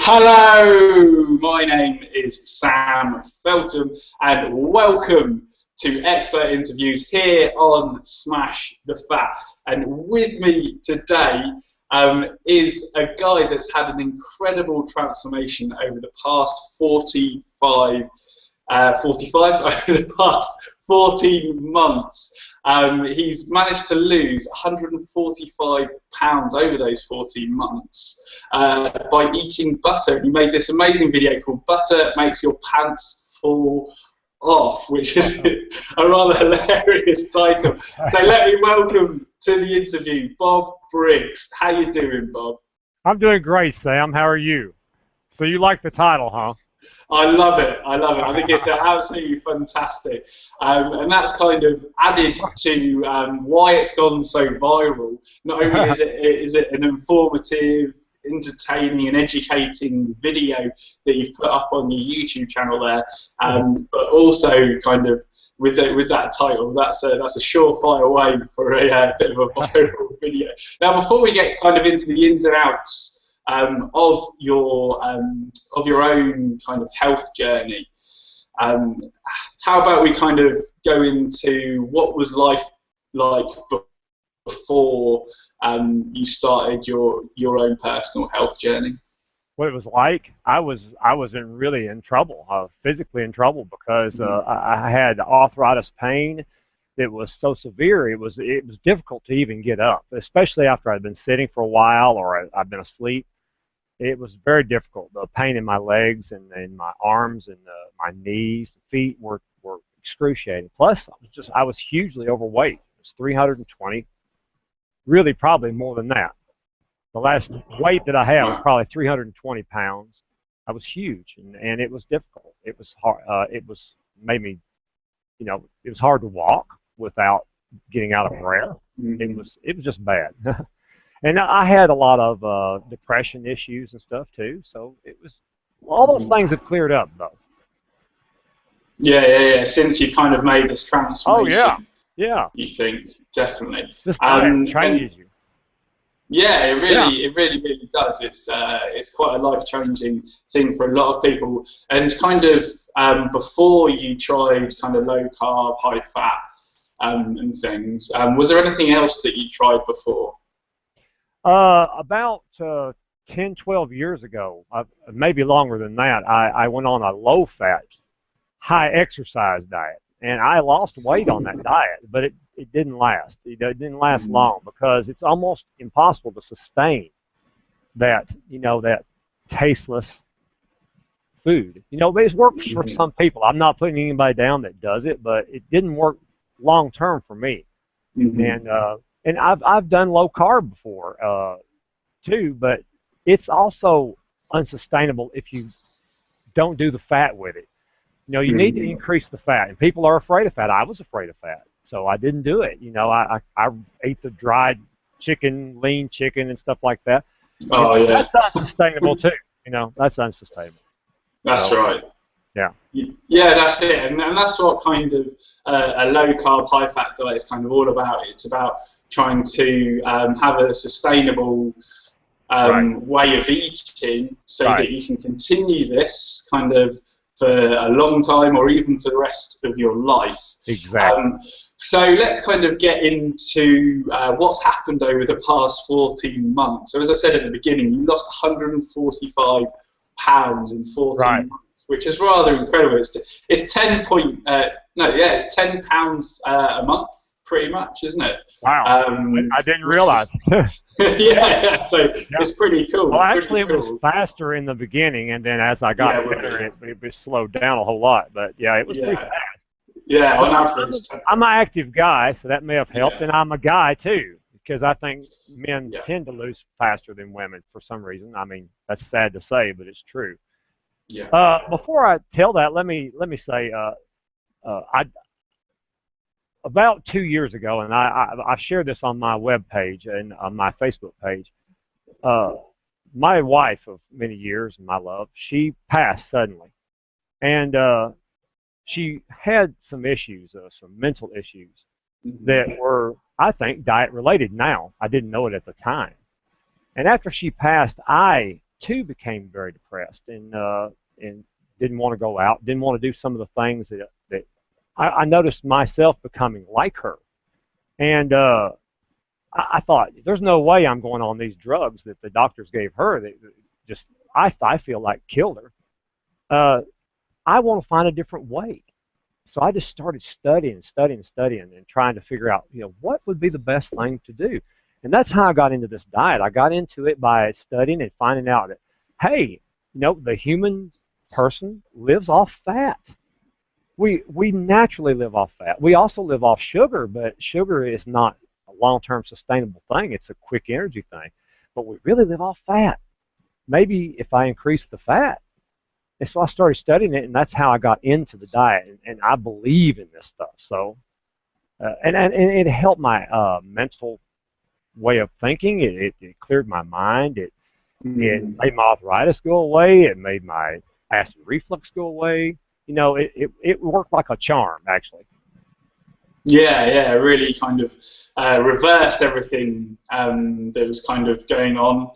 Hello, my name is Sam Feltham and welcome to Expert Interviews here on Smash the Fat. And with me today is a guy that's had an incredible transformation over the past over the past 14 months. He's managed to lose 145 pounds over those 14 months by eating butter. He made this amazing video called Butter Makes Your Pants Fall Off, which is a rather hilarious title. So let me welcome to the interview Bob Briggs. How you doing, Bob? I'm doing great, Sam. How are you? So you like the title, huh? I love it. I love it. I think it's absolutely fantastic. And that's kind of added to why it's gone so viral. Not only is it an informative, entertaining and educating video that you've put up on your YouTube channel there, but also kind of with that title, that's a surefire way for a bit of a viral video. Now, before we get kind of into the ins and outs of your own kind of health journey, how about we kind of go into what was life like before you started your own personal health journey? What it was like? I was really in trouble, physically in trouble, because I had arthritis pain. It was so severe. It was difficult to even get up, especially after I'd been sitting for a while or I'd been asleep. It was very difficult. The pain in my legs and in my arms and my knees, feet were excruciating. Plus, I was hugely overweight. It was 320, really probably more than that. The last weight that I had was probably 320 pounds. I was huge, and it was difficult. It was hard. It made me, it was hard to walk without getting out of breath. It was just bad. And I had a lot of depression issues and stuff too. So it was, all those things have cleared up though. Yeah. Since you kind of made this transformation. Oh yeah. You think definitely. This changes you. Yeah, it really does. It's quite a life-changing thing for a lot of people. And kind of before you tried kind of low carb, high fat, and things, was there anything else that you tried before? About 10, 12 years ago, maybe longer than that, I went on a low-fat, high-exercise diet, and I lost weight on that diet, but it didn't last. It didn't last long because it's almost impossible to sustain that, that tasteless food. But it works for some people. I'm not putting anybody down that does it, but it didn't work long-term for me. And I've done low carb before too, but it's also unsustainable if you don't do the fat with it. You need to increase the fat, and people are afraid of fat. I was afraid of fat, so I didn't do it. I ate the dried chicken, lean chicken, and stuff like that. Oh yeah. That's unsustainable too. That's unsustainable. That's right. Yeah. Yeah, that's it, and that's what kind of a low carb, high fat diet is kind of all about. It's about trying to have a sustainable way of eating, so that you can continue this kind of for a long time, or even for the rest of your life. Exactly. So let's kind of get into what's happened over the past 14 months. So as I said at the beginning, you lost 145 pounds in 14 months. Which is rather incredible. It's 10 pounds a month, pretty much, isn't it? Wow. I didn't realize. Yeah. So it's pretty cool. Well, actually, it was faster in the beginning, and then as I got better, it slowed down a whole lot. But yeah, it was pretty fast. Yeah, on average. I'm an active guy, so that may have helped, and I'm a guy too, because I think men tend to lose faster than women for some reason. I mean, that's sad to say, but it's true. Yeah. Before I tell that, let me say, about 2 years ago, and I shared this on my web page and on my Facebook page. My wife of many years, my love, she passed suddenly, and she had some issues, some mental issues that were, I think, diet related. Now, I didn't know it at the time. And after she passed, I too became very depressed and didn't want to go out, didn't want to do some of the things that I noticed myself becoming like her. And I thought, there's no way I'm going on these drugs that the doctors gave her that just, I feel like killed her. I want to find a different way. So I just started studying and trying to figure out, what would be the best thing to do. And that's how I got into this diet. I got into it by studying and finding out that, hey, the human person lives off fat. We naturally live off fat. We also live off sugar, but sugar is not a long-term sustainable thing. It's a quick energy thing. But we really live off fat. Maybe if I increase the fat. And so I started studying it, and that's how I got into the diet. And I believe in this stuff. So, and it helped my mental way of thinking. It cleared my mind. It made my arthritis go away. It made my acid reflux go away. It worked like a charm, actually. Yeah, really kind of reversed everything that was kind of going on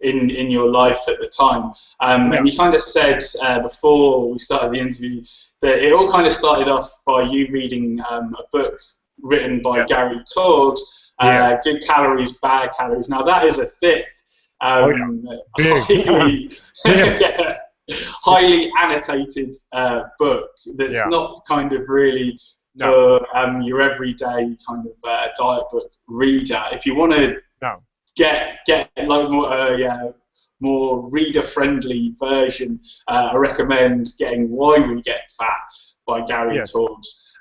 in your life at the time. And you kind of said before we started the interview that it all kind of started off by you reading a book written by Gary Taubes, Good Calories, Bad Calories. Now that is a thick, highly annotated book that's not kind of really for your everyday kind of diet book reader. If you want to get like more reader-friendly version, I recommend getting Why We Get Fat by Gary Taubes.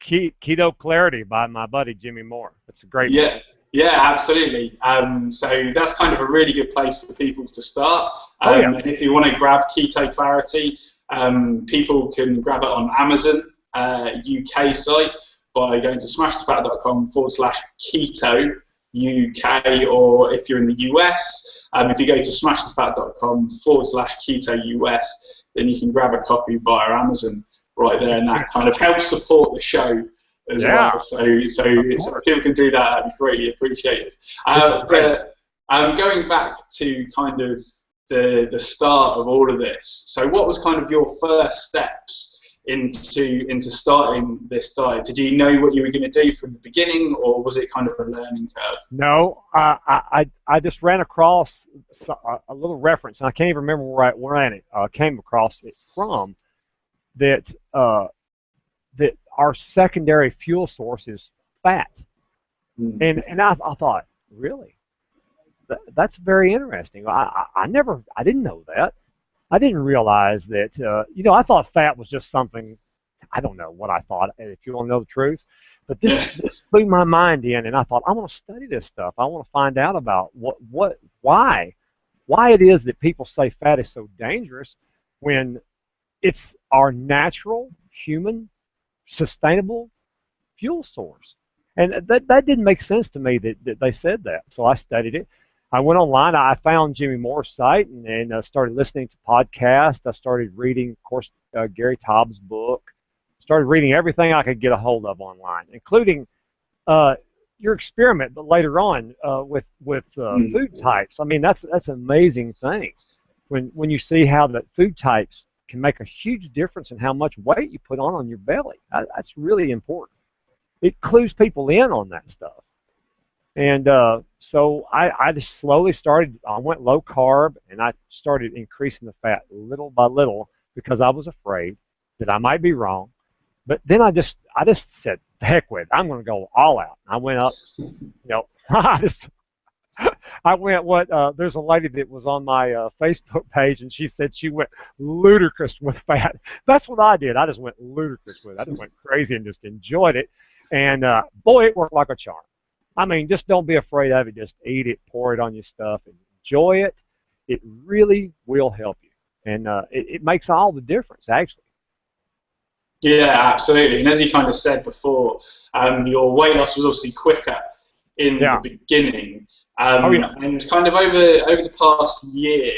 Keto Clarity by my buddy Jimmy Moore. That's a great book. Yeah, absolutely. So that's kind of a really good place for people to start. And if you want to grab Keto Clarity, people can grab it on Amazon UK site by going to smashthefat.com/keto UK, or if you're in the US, if you go to smashthefat.com/keto US, then you can grab a copy via Amazon right there, and that kind of helps support the show as well. So if people can do that, that'd be greatly appreciated. But going back to kind of the start of all of this, so what was kind of your first steps into starting this diet? Did you know what you were going to do from the beginning, or was it kind of a learning curve? No, I just ran across a little reference, and I can't even remember where I came across it from, that that our secondary fuel source is fat. And I thought, really? That's very interesting. I didn't know that. I didn't realize that, I thought fat was just something, I don't know what I thought, if you want to know the truth, but this blew my mind in, and I thought, I want to study this stuff. I want to find out about why it is that people say fat is so dangerous when it's our natural, human, sustainable fuel source. And that didn't make sense to me that they said that, so I studied it. I went online. I found Jimmy Moore's site and started listening to podcasts. I started reading, of course, Gary Taubes' book. Started reading everything I could get a hold of online, including your experiment, but later on with food types. I mean, that's an amazing thing when you see how the food types can make a huge difference in how much weight you put on your belly. That's really important. It clues people in on that stuff. And so I just slowly started, I went low carb, and I started increasing the fat little by little because I was afraid that I might be wrong. But then I just said, heck with it, I'm going to go all out. I went up, there's a lady that was on my Facebook page, and she said she went ludicrous with fat. That's what I did. I just went ludicrous with it. I just went crazy and just enjoyed it. And boy, it worked like a charm. I mean, just don't be afraid of it. Just eat it, pour it on your stuff, and enjoy it. It really will help you. And it makes all the difference, actually. Yeah, absolutely. And as you kind of said before, your weight loss was obviously quicker in the beginning. And kind of over the past year,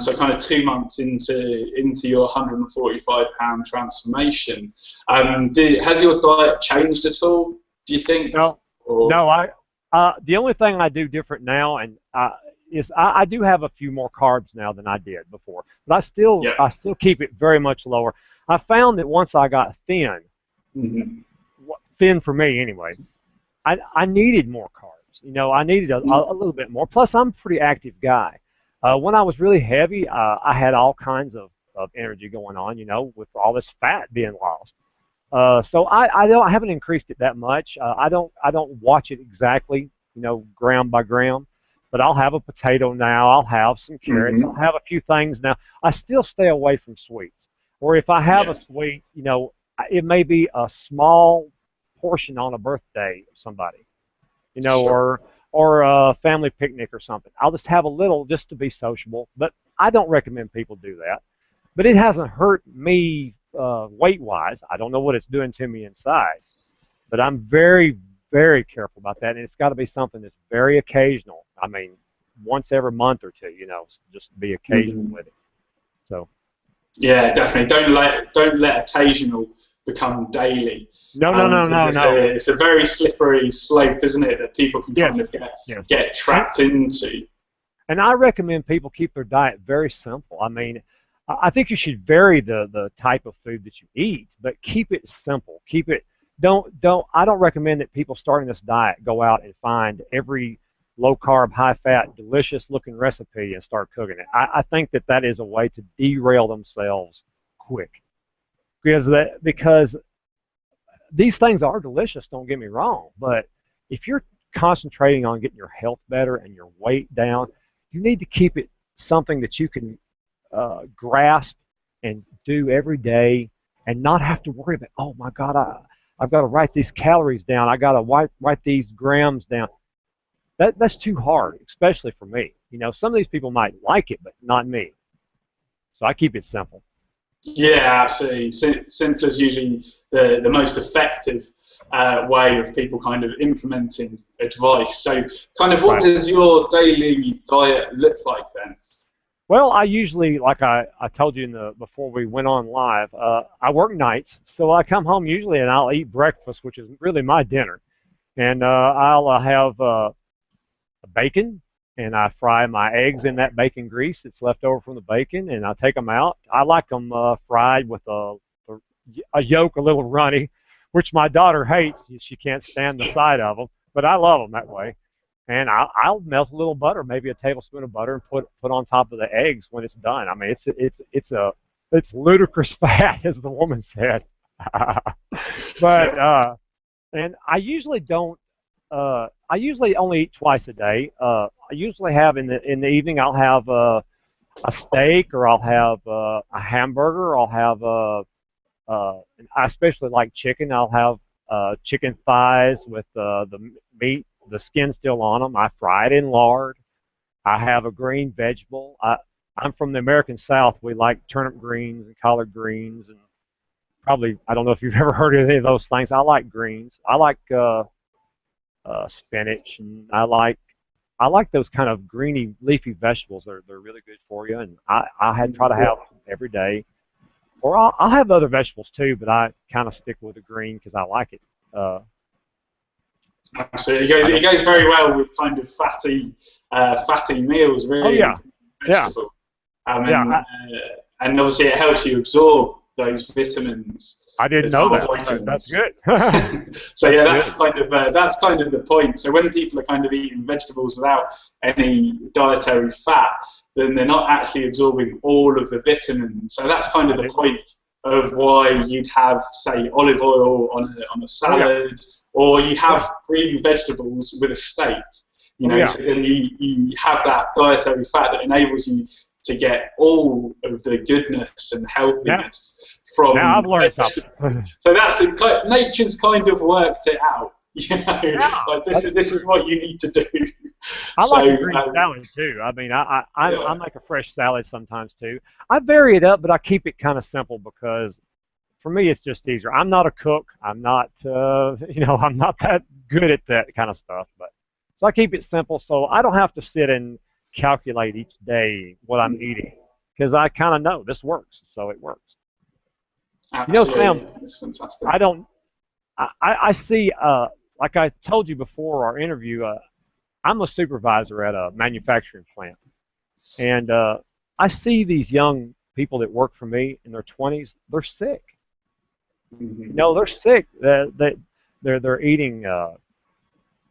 so kind of 2 months into your 145-pound transformation, has your diet changed at all, do you think? No, the only thing I do different now, and I do have a few more carbs now than I did before, but Yeah. I still keep it very much lower. I found that once I got thin, Mm-hmm. thin for me anyway, I needed more carbs. You know, I needed a little bit more. Plus, I'm a pretty active guy. When I was really heavy, I had all kinds of energy going on, you know, with all this fat being lost. So I haven't increased it that much. I don't watch it exactly, you know, gram by gram, but I'll have a potato now. I'll have some carrots. I'll Mm-hmm. have a few things now. I still stay away from sweets. Or if I have Yeah. a sweet, you know, it may be a small portion on a birthday of somebody, you know, Sure. or a family picnic or something. I'll just have a little just to be sociable, but I don't recommend people do that. But it hasn't hurt me weight-wise. I don't know what it's doing to me inside, but I'm very, very careful about that, and it's got to be something that's very occasional. I mean, once every month or two, you know, just be occasional Mm-hmm. with it. So Yeah, definitely. Don't let occasional become daily, no, no, no, because no, no. it's a very slippery slope, isn't it? That people can Yes, kind of yes. get And trapped into. And I recommend people keep their diet very simple. I mean, I think you should vary the type of food that you eat, but keep it simple. Keep it I don't recommend that people starting this diet go out and find every low carb, high fat, delicious looking recipe and start cooking it. I think that is a way to derail themselves quick because these things are delicious, don't get me wrong, but if you're concentrating on getting your health better and your weight down, you need to keep it something that you can grasp and do every day and not have to worry about, oh my God, I've got to write these calories down. I got to write these grams down. That's too hard, especially for me. You know, some of these people might like it, but not me. So I keep it simple. Yeah, absolutely. Simple is usually the most effective way of people kind of implementing advice. So, kind of, what Right. does your daily diet look like then? Well, I usually, like I told you before we went on live, I work nights, so I come home usually and I'll eat breakfast, which is really my dinner, and I'll have bacon, and I fry my eggs in that bacon grease that's left over from the bacon, and I take them out. I like them fried with a yolk a little runny, which my daughter hates. She can't stand the sight of them, but I love them that way. And I'll melt a little butter, maybe a tablespoon of butter, and put on top of the eggs when it's done. I mean, it's ludicrous fat, as the woman said. But and I usually only eat twice a day. I usually have in the evening I'll have a steak, or I'll have a hamburger. I'll have I especially like chicken. I'll have chicken thighs with the meat, the skin still on them. I fry it in lard. I have a green vegetable. I'm from the American South. We like turnip greens and collard greens, and probably I don't know if you've ever heard of any of those things. I like greens. I like spinach, and I like those kind of greeny leafy vegetables. They're really good for you, and I had try to have them every day. Or I'll have other vegetables too, but I kind of stick with the green because I like it. Absolutely, I it don't. goes very well with kind of fatty meals, Oh really, yeah, yeah, vegetable. yeah. And obviously it helps you absorb those vitamins I didn't as know well, that. That's vitamins. good. So That's yeah, good. that's kind of the point. So when people are kind of eating vegetables without any dietary fat, then they're not actually absorbing all of the vitamins. So that's kind of I the didn't. point of why you'd have, say, olive oil on a Oh yeah, salad, or you yeah. have green vegetables with a steak. You Oh know, yeah, so then you have that dietary fat that enables you to get all of the goodness and now healthiness now from I've learned vegetables. something. So nature's kind of worked it out. You know, Yeah, like that's this is true. what you need to do. I like a So green salad too. I mean, I yeah, make a fresh salad sometimes too. I vary it up, but I keep it kind of simple because for me it's just easier. I'm not a cook. I'm not you know, I'm not that good at that kind of stuff. But so I keep it simple, so I don't have to sit and calculate each day what I'm eating because I kind of know this works, so it works. You know, Sam, absolutely, it's fantastic. I don't. I see. Like I told you before our interview, I'm a supervisor at a manufacturing plant, and I see these young people that work for me in their 20s. They're sick. No, they're sick. They're eating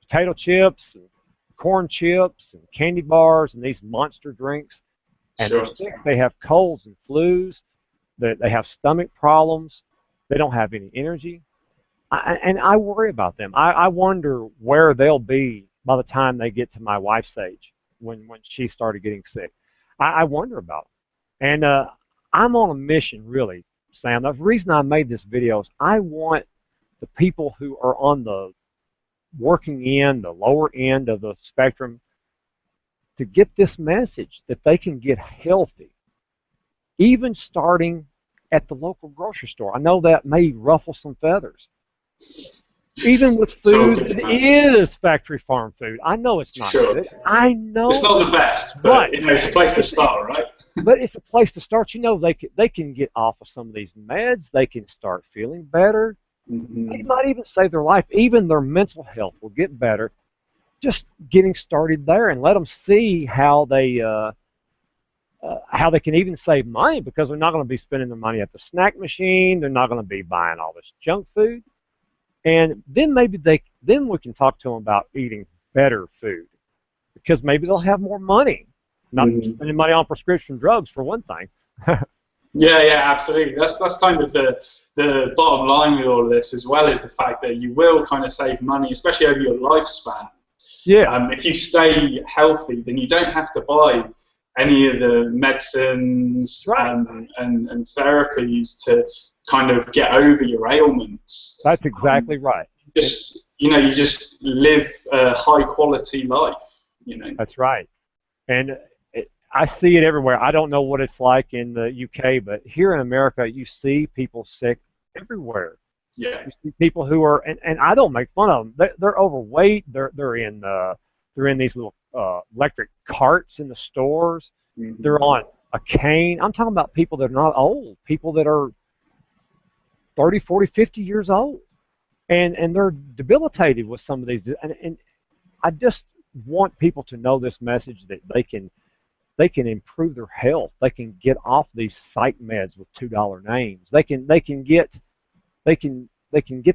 potato chips, and corn chips, and candy bars, and these monster drinks, and Sure. they're sick. They have colds and flus. They have stomach problems. They don't have any energy. And I worry about them. I wonder where they'll be by the time they get to my wife's age, when she started getting sick. I wonder about them. And I'm on a mission, really, Sam. The reason I made this video is I want the people who are on the working end, the lower end of the spectrum, to get this message that they can get healthy, even starting at the local grocery store. I know that may ruffle some feathers. Even with food that is factory farm food. I know it's not good. I know it's not the best, but you know, it's a place to start, right? But it's a place to start. You know, they can get off of some of these meds. They can start feeling better. They might even save their life. Even their mental health will get better. Just getting started there, and let them see how they can even save money, because they're not going to be spending their money at the snack machine. They're not going to be buying all this junk food. And then maybe then we can talk to them about eating better food, because maybe they'll have more money, not spending money on prescription drugs, for one thing. Yeah, absolutely. That's kind of the bottom line with all of this, as well as the fact that you will kind of save money, especially over your lifespan. Yeah. If you stay healthy, then you don't have to buy any of the medicines and therapies to kind of get over your ailments. That's exactly right. You just live a high quality life. That's right. And I see it everywhere. I don't know what it's like in the UK, but here in America, you see people sick everywhere. Yeah. You see people who are, and I don't make fun of them. They're overweight. They're in these little electric carts in the stores. They're on a cane. I'm talking about people that are not old, people that are 30, 40, 50 years old, and they're debilitated with some of these. And I just want people to know this message, that they can improve their health. They can get off these psych meds with $2 names. They can get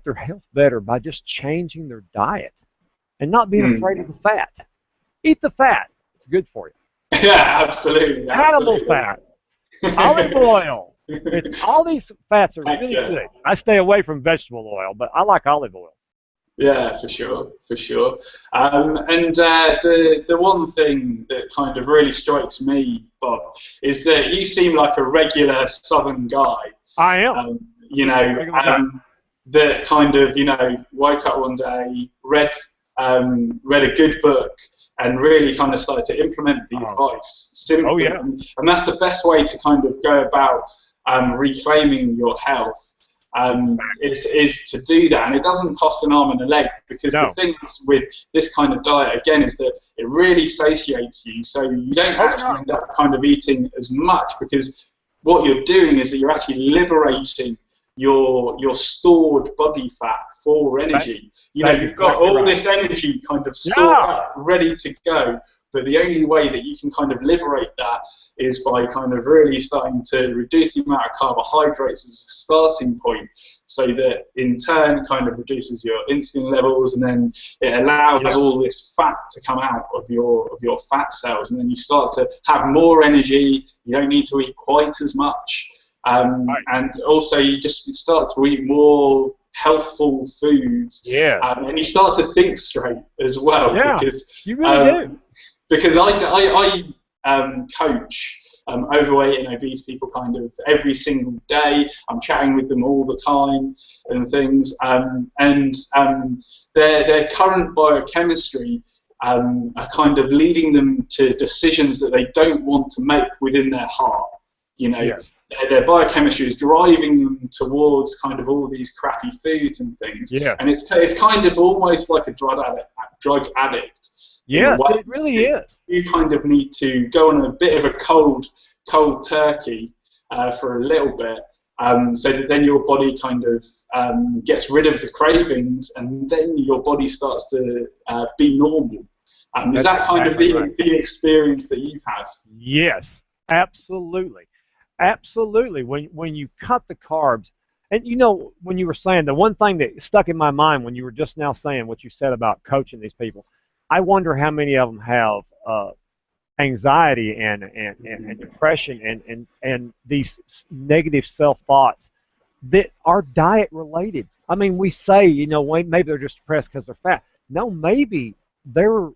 their health better by just changing their diet and not being afraid of the fat. Eat the fat. It's good for you. Yeah, absolutely. Animal fat, olive oil. All these fats are really good. I stay away from vegetable oil, but I like olive oil. Yeah, for sure. And the one thing that kind of really strikes me, Bob, is that you seem like a regular Southern guy. I am. That kind of, woke up one day, read a good book, and really kind of started to implement the advice simply. And that's the best way to kind of go about reclaiming your health. Is to do that, and it doesn't cost an arm and a leg, because the thing with this kind of diet, again, is that it really satiates you, so you don't actually end up kind of eating as much, because what you're doing is that you're actually liberating your stored body fat for energy. You've got all this energy kind of stored up, ready to go. But the only way that you can kind of liberate that is by kind of really starting to reduce the amount of carbohydrates as a starting point, so that in turn kind of reduces your insulin levels, and then it allows all this fat to come out of your fat cells, and then you start to have more energy. You don't need to eat quite as much, and also you just start to eat more healthful foods, and you start to think straight as well, because you really do. Because I coach overweight and obese people kind of every single day. I'm chatting with them all the time and things, and their current biochemistry are kind of leading them to decisions that they don't want to make within their heart. Their biochemistry is driving them towards kind of all these crappy foods and things, and it's kind of almost like a drug addict. Yeah, it really is. You kind of need to go on a bit of a cold turkey for a little bit, so that then your body kind of gets rid of the cravings, and then your body starts to be normal. Is that kind of the experience that you've had? Yes, absolutely. Absolutely. When you cut the carbs, and you know, when you were saying, the one thing that stuck in my mind when you were just now saying what you said about coaching these people, I wonder how many of them have anxiety and depression and these negative self-thoughts that are diet related. I mean, we say, you know, maybe they're just depressed because they're fat. No, maybe their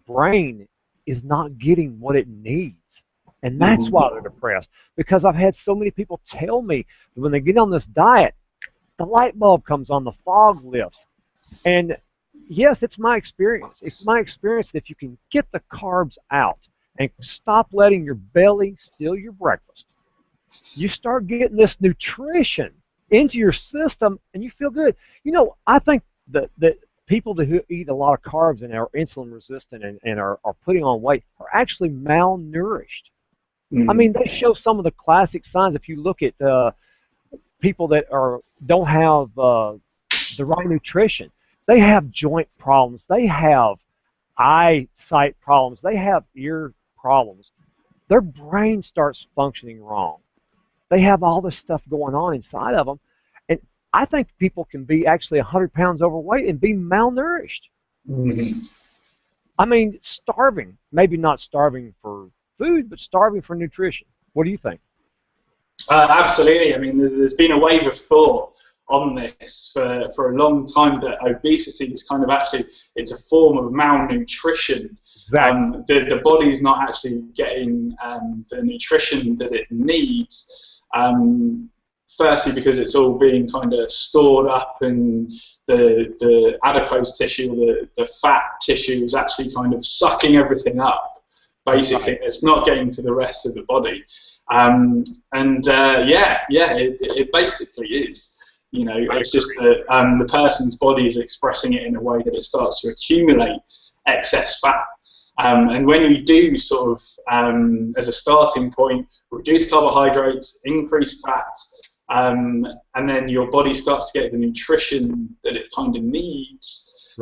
brain is not getting what it needs. And that's why they're depressed. Because I've had so many people tell me that when they get on this diet, the light bulb comes on, the fog lifts. And yes, it's my experience. It's my experience that if you can get the carbs out and stop letting your belly steal your breakfast, you start getting this nutrition into your system and you feel good. You know, I think that people who eat a lot of carbs and are insulin resistant and are putting on weight are actually malnourished. I mean, they show some of the classic signs. If you look at people that don't have the right nutrition, they have joint problems, they have eyesight problems, they have ear problems. Their brain starts functioning wrong. They have all this stuff going on inside of them. And I think people can be actually 100 pounds overweight and be malnourished. I mean, starving, maybe not starving for food, but starving for nutrition. What do you think? Absolutely. I mean, there's been a wave of thought on this for a long time that obesity is kind of actually, it's a form of malnutrition. Exactly. The body's not actually getting the nutrition that it needs. Firstly, because it's all being kind of stored up, and the adipose tissue, the fat tissue, is actually kind of sucking everything up. Basically, it's not getting to the rest of the body, it basically is. You know, it's just that the person's body is expressing it in a way that it starts to accumulate excess fat. And when you do sort of, as a starting point, reduce carbohydrates, increase fat, and then your body starts to get the nutrition that it kind of needs,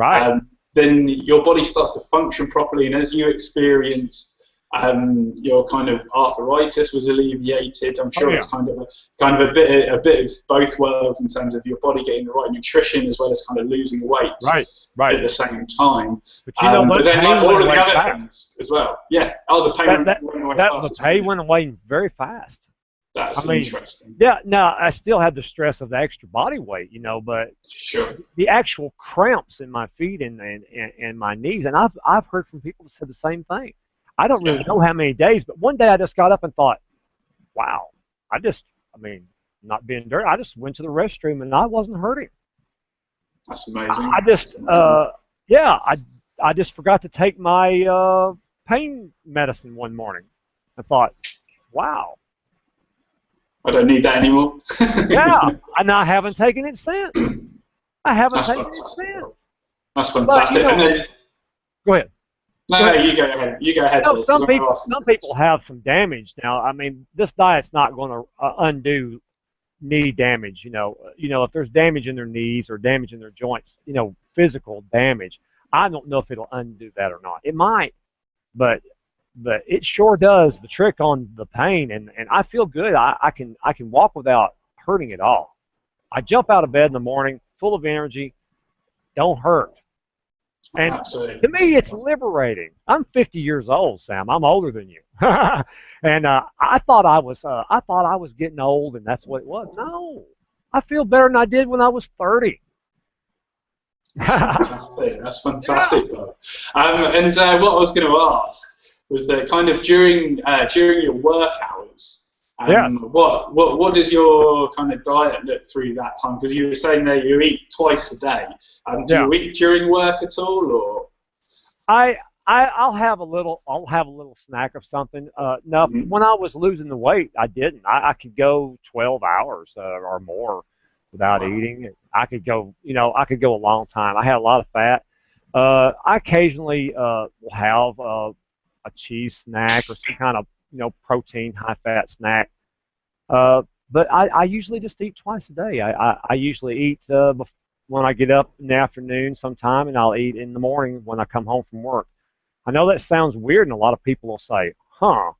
then your body starts to function properly. And as you experienced, your kind of arthritis was alleviated. I'm sure it's kind of a bit of both worlds in terms of your body getting the right nutrition as well as kind of losing weight at the same time. But you know, but then like all of the other things as well. Yeah. Oh, the pain went away fast. The pain went away very fast. That's interesting. Yeah. Now I still had the stress of the extra body weight, you know, but the actual cramps in my feet and my knees, and I've heard from people who said the same thing. I don't really know how many days, but one day I just got up and thought, wow, not being dirty, I just went to the restroom and I wasn't hurting. That's amazing. I just forgot to take my pain medicine one morning. I thought, wow. I don't need that anymore. And I haven't taken it since. That's fantastic. And then, go ahead. No, you go ahead. You go ahead. You know, some people have some damage. Now, I mean, this diet's not going to undo knee damage. You know, if there's damage in their knees or damage in their joints, you know, physical damage, I don't know if it'll undo that or not. It might, but it sure does the trick on the pain, and I feel good. I can walk without hurting at all. I jump out of bed in the morning full of energy, don't hurt. And to me, it's liberating. I'm 50 years old, Sam. I'm older than you. And I thought I was getting old, and that's what it was. No, I feel better than I did when I was 30. That's fantastic, Bob. And what I was going to ask was that kind of during your work hours, what does your kind of diet look through that time? Because you were saying that you eat twice a day. Do you eat during work at all, or? I'll have a little snack of something. No, when I was losing the weight, I didn't. I could go 12 hours or more without eating. I could go a long time. I had a lot of fat. I occasionally will have a cheese snack or some kind of protein, high-fat snack. But I usually just eat twice a day. I usually eat when I get up in the afternoon sometime, and I'll eat in the morning when I come home from work. I know that sounds weird, and a lot of people will say, huh,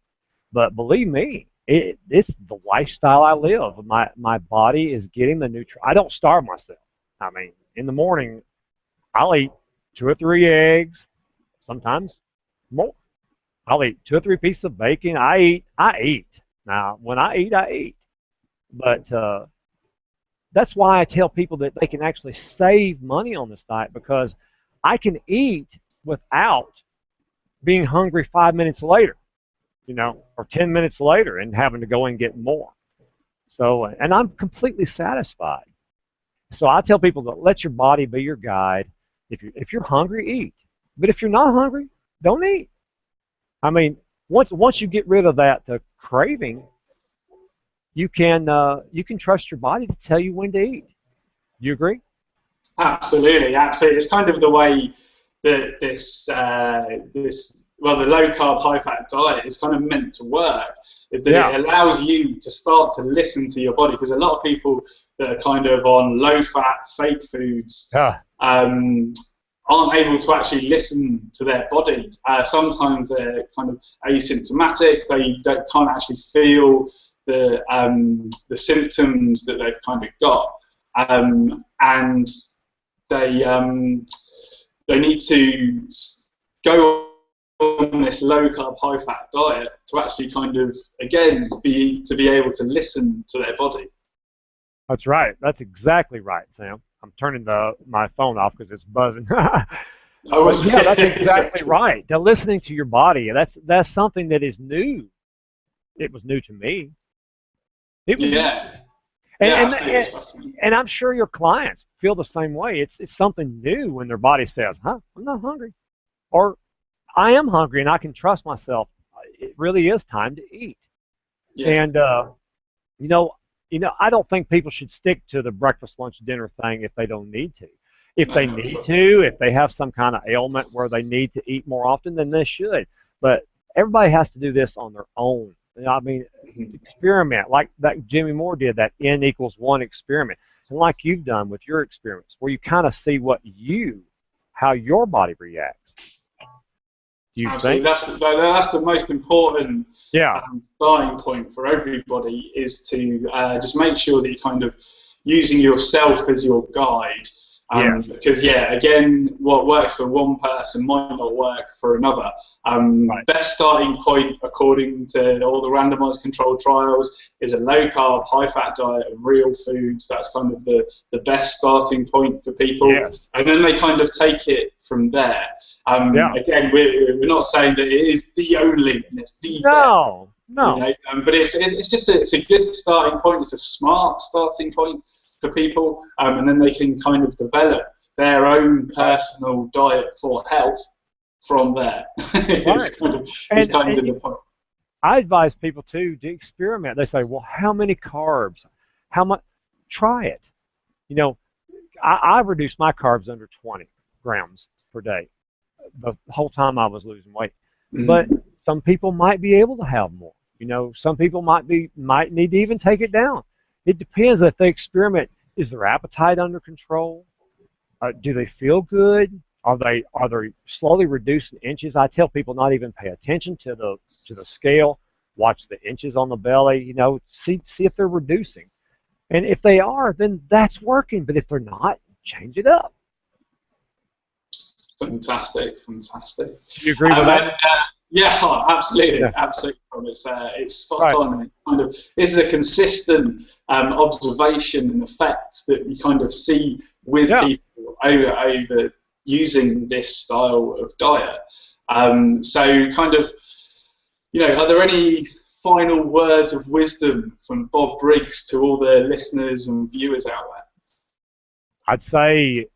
but believe me, it's the lifestyle I live. My body is getting the nutrient. I don't starve myself. I mean, in the morning, I'll eat 2 or 3 eggs, sometimes more. I'll eat 2 or 3 pieces of bacon. I eat. Now, when I eat, I eat. But that's why I tell people that they can actually save money on this diet, because I can eat without being hungry 5 minutes later, or 10 minutes later and having to go and get more. So, and I'm completely satisfied. So I tell people to let your body be your guide. If you're hungry, eat. But if you're not hungry, don't eat. I mean, once you get rid of that craving, you can trust your body to tell you when to eat. You agree? Absolutely, absolutely. It's kind of the way that the low carb, high fat diet is kind of meant to work. Is that it allows you to start to listen to your body, because a lot of people that are kind of on low fat, fake foods, aren't able to actually listen to their body. Sometimes they're kind of asymptomatic. They can't actually feel the symptoms that they've kind of got, and they need to go on this low carb, high fat diet to actually kind of again be able to listen to their body. That's right. That's exactly right, Sam. I'm turning my phone off because it's buzzing. Yeah, that's exactly right. Now, listening to your body, that's something that is new. It was new to me. It was and I'm sure your clients feel the same way. It's something new when their body says, "Huh, I'm not hungry," or "I am hungry and I can trust myself. It really is time to eat." Yeah. And I don't think people should stick to the breakfast, lunch, dinner thing if they don't need to. If they need to, if they have some kind of ailment where they need to eat more often, then they should. But everybody has to do this on their own. I mean, experiment like that Jimmy Moore did, that N=1 experiment, and like you've done with your experiments, where you kind of see how your body reacts. Absolutely, that's the most important starting point for everybody, is to just make sure that you're kind of using yourself as your guide. Because again, what works for one person might not work for another. Best starting point, according to all the randomized controlled trials, is a low carb, high fat diet of real foods. That's kind of the best starting point for people, and then they kind of take it from there. Again, we're not saying that it is the only, and it's the best, but it's just it's a good starting point. It's a smart starting point for people, and then they can kind of develop their own personal diet for health from there. It's kind of the point. I advise people to experiment. They say, well, how many carbs? How much? Try it. I've reduced my carbs under 20 grams per day the whole time I was losing weight. But some people might be able to have more. Some people might need to even take it down. It depends if they experiment. Is their appetite under control? Do they feel good? Are they slowly reducing inches? I tell people not even pay attention to the scale. Watch the inches on the belly. See if they're reducing. And if they are, then that's working. But if they're not, change it up. Fantastic. Do you agree with that? Yeah, absolutely, absolutely. It's spot on. It kind of is a consistent observation and effect that you kind of see with people over using this style of diet. So, kind of, are there any final words of wisdom from Bob Briggs to all the listeners and viewers out there? I'd say,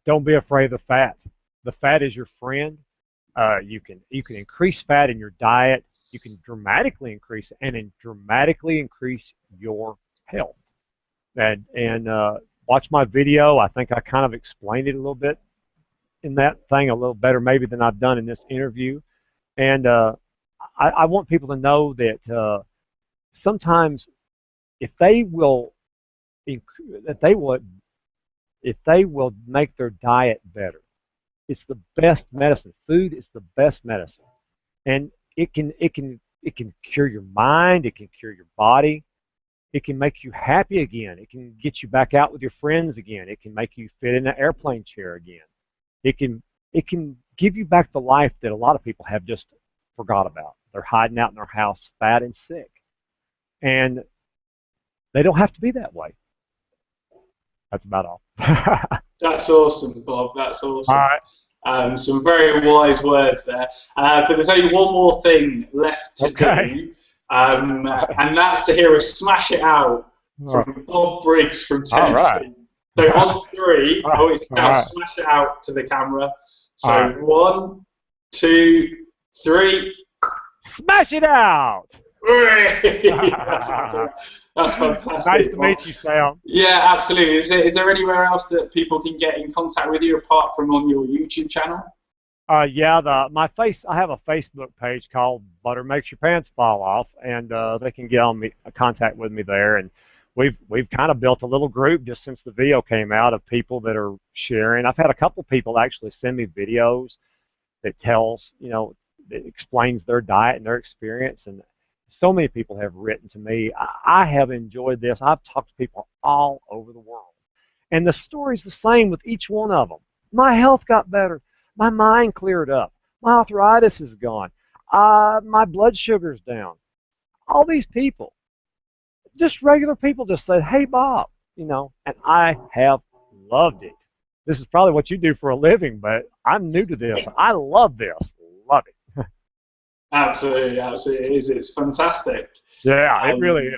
don't be afraid of the fat. The fat is your friend. You can increase fat in your diet. You can dramatically increase your health. And watch my video. I think I kind of explained it a little bit in that thing, a little better maybe than I've done in this interview. And I want people to know that sometimes if they will make their diet better, It's the best medicine. Food is the best medicine, and it can cure your mind. It can cure your body. It can make you happy again. It can get you back out with your friends again. It can make you fit in an airplane chair again. It can give you back the life that a lot of people have just forgot about. They're hiding out in their house, fat and sick, and they don't have to be that way. That's about all. That's awesome, Bob. That's awesome. All right. Some very wise words there. But there's only one more thing left to do, and that's to hear us smash it out from Bob Briggs from Tennessee. Right. So on 3, I always smash it out to the camera. So 1, 2, 3. Smash it out! That's fantastic. Nice to meet you, Sam. Yeah, absolutely. Is there anywhere else that people can get in contact with you apart from on your YouTube channel? Yeah, I have a Facebook page called Butter Makes Your Pants Fall Off, and they can get on contact with me there. And we've kind of built a little group just since the video came out of people that are sharing. I've had a couple people actually send me videos that that explains their diet and their experience, and so many people have written to me. I have enjoyed this. I've talked to people all over the world, and the story's the same with each one of them. My health got better. My mind cleared up. My arthritis is gone. My blood sugar's down. All these people, just regular people, just said, "Hey, Bob," and I have loved it. This is probably what you do for a living, but I'm new to this. I love this. Love it. Absolutely, absolutely. It's fantastic. Yeah, it really is.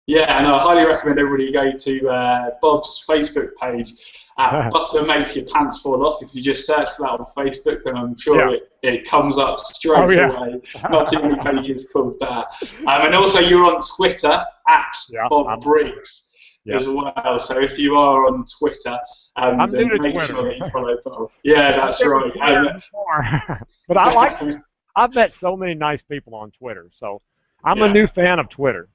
Yeah, and I highly recommend everybody go to Bob's Facebook page at Butter Makes Your Pants Fall Off. If you just search for that on Facebook, then I'm sure it comes up straight away. Not too many pages called that. And also you're on Twitter at Bob Briggs as well. So if you are on Twitter, then make sure that you follow Bob. Yeah, that's right. But I like it. I've met so many nice people on Twitter, so I'm a new fan of Twitter.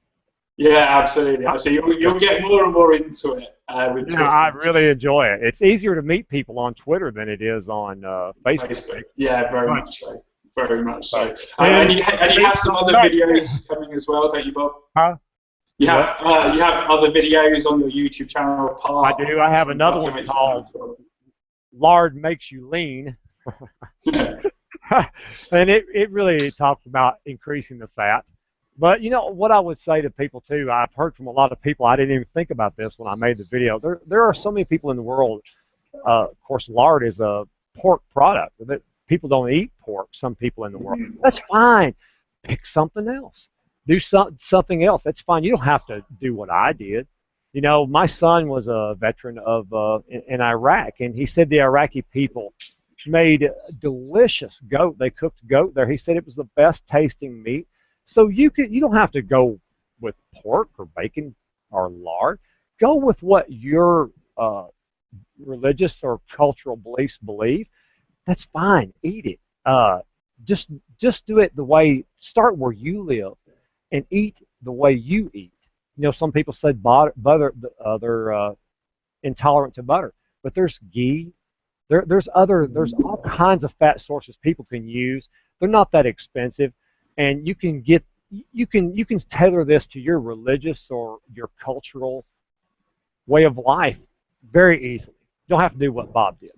Yeah, absolutely. So you'll get more and more into it with Twitter. I really enjoy it. It's easier to meet people on Twitter than it is on Facebook. Yeah, very much so. Very much so. And you have some other videos coming as well, don't you, Bob? Huh? You have other videos on your YouTube channel. I do. I have another one called "Lard Makes You Lean." And it really talks about increasing the fat. But what I would say to people too, I've heard from a lot of people, I didn't even think about this when I made the video. There are so many people in the world, of course lard is a pork product. People don't eat pork, some people in the world. That's fine. Pick something else. Do something else. That's fine. You don't have to do what I did. My son was a veteran of in Iraq, and he said the Iraqi people made delicious goat. They cooked goat there. He said it was the best tasting meat. So you don't have to go with pork or bacon or lard. Go with what your religious or cultural beliefs believe. That's fine. Eat it. Just do it the way. Start where you live, and eat the way you eat. Some people said butter. They're intolerant to butter, but there's ghee. There's all kinds of fat sources people can use. They're not that expensive, and you can tailor this to your religious or your cultural way of life very easily. You don't have to do what Bob did.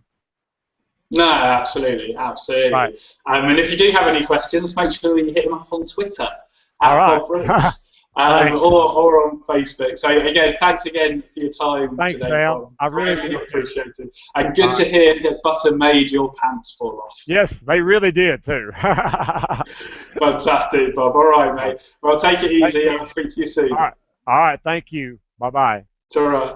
No, absolutely. Right. And if you do have any questions, make sure you hit him up on Twitter at Bob Briggs. Or on Facebook. So again, thanks again for your time today. Sam. Bob. I really appreciate it. And good to hear that butter made your pants fall off. Yes, they really did too. Fantastic, Bob. All right, mate. Well, take it easy. I'll speak to you soon. All right. Thank you. Bye-bye. It's all right.